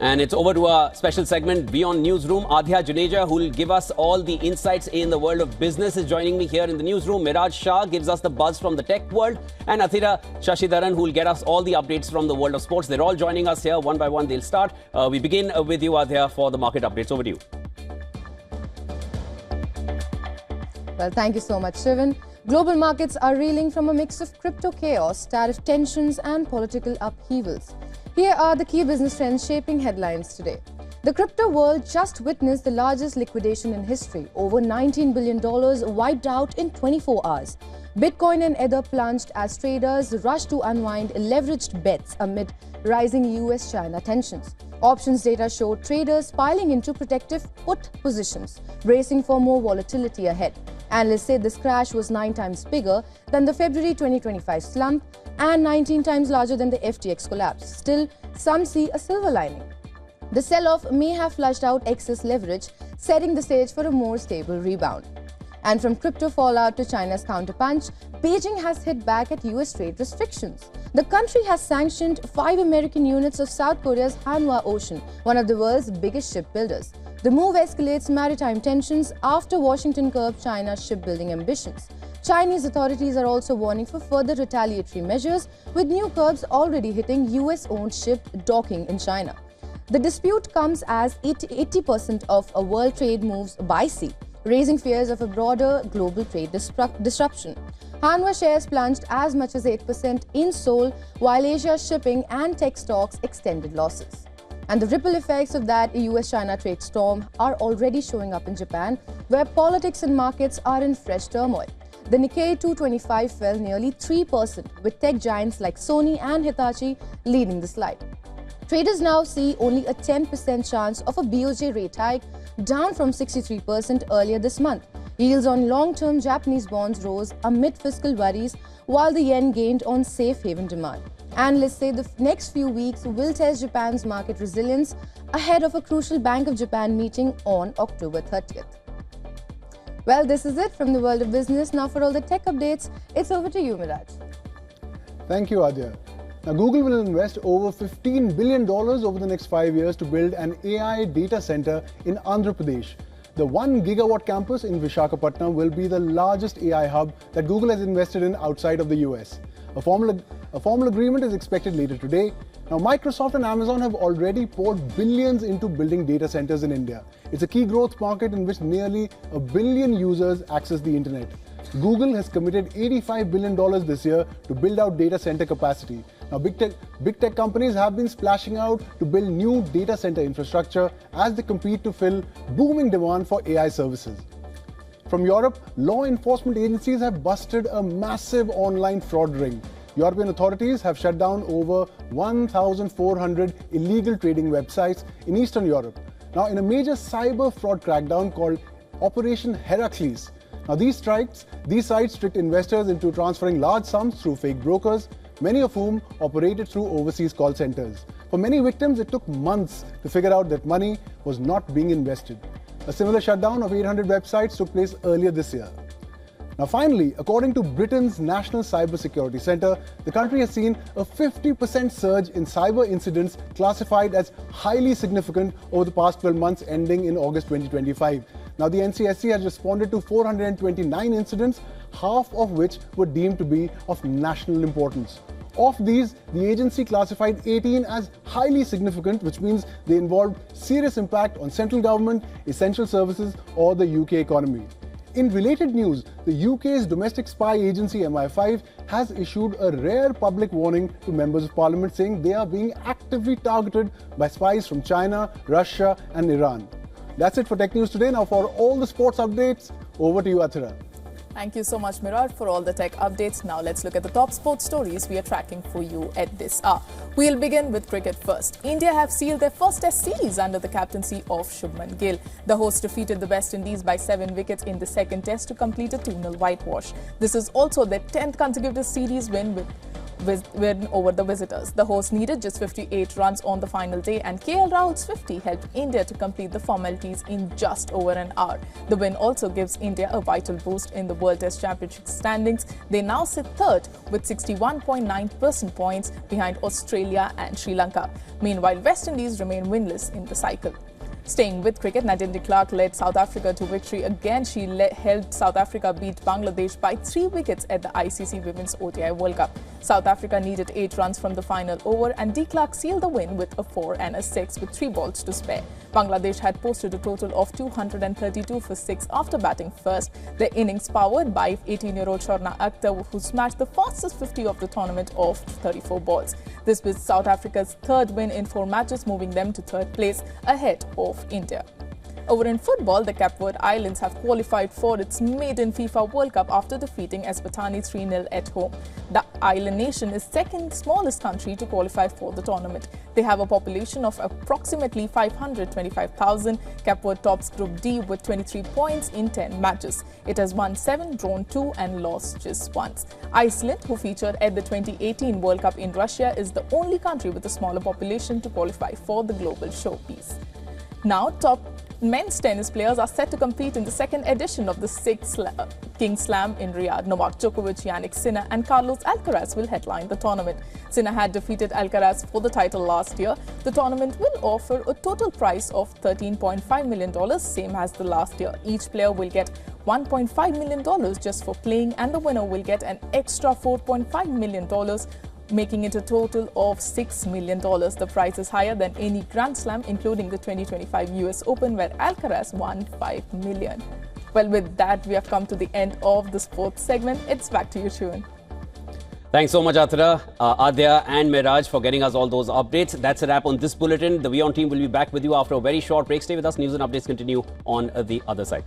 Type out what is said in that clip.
And it's over to our special segment, Beyond Newsroom. Adhya Juneja, who will give us all the insights in the world of business, is joining me here in the newsroom. Miraj Shah gives us the buzz from the tech world. And Athira Shashidharan, who will get us all the updates from the world of sports. They're all joining us here. One by one, they'll start. We begin with you, Adhya, for the market updates. Over to you. Well, thank you so much, Shivan. Global markets are reeling from a mix of crypto chaos, tariff tensions and political upheavals. Here are the key business trends shaping headlines today. The crypto world just witnessed the largest liquidation in history. Over $19 billion wiped out in 24 hours. Bitcoin and Ether plunged as traders rushed to unwind leveraged bets amid rising US-China tensions. Options data showed traders piling into protective put positions, bracing for more volatility ahead. Analysts say this crash was 9 times bigger than the February 2025 slump and 19 times larger than the FTX collapse. Still, some see a silver lining. The sell-off may have flushed out excess leverage, setting the stage for a more stable rebound. And from crypto fallout to China's counterpunch, Beijing has hit back at US trade restrictions. The country has sanctioned 5 American units of South Korea's Hanwha Ocean, one of the world's biggest shipbuilders. The move escalates maritime tensions after Washington curbed China's shipbuilding ambitions. Chinese authorities are also warning for further retaliatory measures, with new curbs already hitting US-owned ship docking in China. The dispute comes as 80% of world trade moves by sea, raising fears of a broader global trade disruption. Hanwha shares plunged as much as 8% in Seoul, while Asia's shipping and tech stocks extended losses. And the ripple effects of that US-China trade storm are already showing up in Japan, where politics and markets are in fresh turmoil. The Nikkei 225 fell nearly 3%, with tech giants like Sony and Hitachi leading the slide. Traders now see only a 10% chance of a BOJ rate hike, down from 63% earlier this month. Yields on long-term Japanese bonds rose amid fiscal worries, while the yen gained on safe haven demand. Analysts say the next few weeks will test Japan's market resilience ahead of a crucial Bank of Japan meeting on October 30th. Well, this is it from the world of business. Now for all the tech updates, it's over to you, Miraj. Thank you, Adhya. Now, Google will invest over $15 billion over the next 5 years to build an AI data center in Andhra Pradesh. The 1 gigawatt campus in Visakhapatnam will be the largest AI hub that Google has invested in outside of the US. A formal agreement is expected later today. Now, Microsoft and Amazon have already poured billions into building data centers in India. It's a key growth market in which nearly 1 billion users access the internet. Google has committed $85 billion this year to build out data center capacity. Now, big tech companies have been splashing out to build new data center infrastructure as they compete to fill booming demand for AI services. From Europe, law enforcement agencies have busted a massive online fraud ring. European authorities have shut down over 1,400 illegal trading websites in Eastern Europe. Now, in a major cyber fraud crackdown called Operation Heracles. Now, these sites tricked investors into transferring large sums through fake brokers, many of whom operated through overseas call centers. For many victims, it took months to figure out that money was not being invested. A similar shutdown of 800 websites took place earlier this year. Now finally, according to Britain's National Cybersecurity Centre, the country has seen a 50% surge in cyber incidents classified as highly significant over the past 12 months ending in August 2025. Now the NCSC has responded to 429 incidents, half of which were deemed to be of national importance. Of these, the agency classified 18 as highly significant, which means they involved serious impact on central government, essential services, or the UK economy. In related news, the UK's domestic spy agency MI5 has issued a rare public warning to members of parliament saying they are being actively targeted by spies from China, Russia and Iran. That's it for Tech News today. Now for all the sports updates, over to you, Athira. Thank you so much, Miraj, for all the tech updates. Now let's look at the top sports stories we are tracking for you at this hour. We'll begin with cricket first. India have sealed their first test series under the captaincy of Shubman Gill. The hosts defeated the West Indies by 7 wickets in the second test to complete a 2-0 whitewash. This is also their 10th consecutive series win, with win over the visitors. The hosts needed just 58 runs on the final day, and KL Rahul's 50 helped India to complete the formalities in just over an hour. The win also gives India a vital boost in the World Test Championship standings. They now sit third with 61.9% points behind Australia and Sri Lanka. Meanwhile, West Indies remain winless in the cycle. Staying with cricket, Nadine de Klerk led South Africa to victory again. She helped South Africa beat Bangladesh by 3 wickets at the ICC Women's ODI World Cup. South Africa needed 8 runs from the final over, and de Klerk sealed the win with a 4 and a 6 with 3 balls to spare. Bangladesh had posted a total of 232 for 6 after batting first. Their innings powered by 18-year-old Sharna Akhtar, who smashed the fastest 50 of the tournament of 34 balls. This was South Africa's 3rd win in 4 matches, moving them to 3rd place ahead of India. Over in football, the Cape Verde Islands have qualified for its maiden FIFA World Cup after defeating Eswatini 3-0 at home. The island nation is second smallest country to qualify for the tournament. They have a population of approximately 525,000. Cape Verde tops Group D with 23 points in 10 matches. It has won 7, drawn 2 and lost just once. Iceland, who featured at the 2018 World Cup in Russia, is the only country with a smaller population to qualify for the global showpiece. Now, top men's tennis players are set to compete in the 2nd edition of the 6th Kings Slam in Riyadh. Novak Djokovic, Jannik Sinner and Carlos Alcaraz will headline the tournament. Sinner had defeated Alcaraz for the title last year. The tournament will offer a total prize of $13.5 million, same as the last year. Each player will get $1.5 million just for playing, and the winner will get an extra $4.5 million, making it a total of $6 million. The prize is higher than any Grand Slam, including the 2025 US Open, where Alcaraz won $5 million. Well, with that, we have come to the end of the sports segment. It's back to you, Shivan. Thanks so much, Athira, Adya and Miraj for getting us all those updates. That's a wrap on this bulletin. The WION team will be back with you after a very short break. Stay with us. News and updates continue on the other side.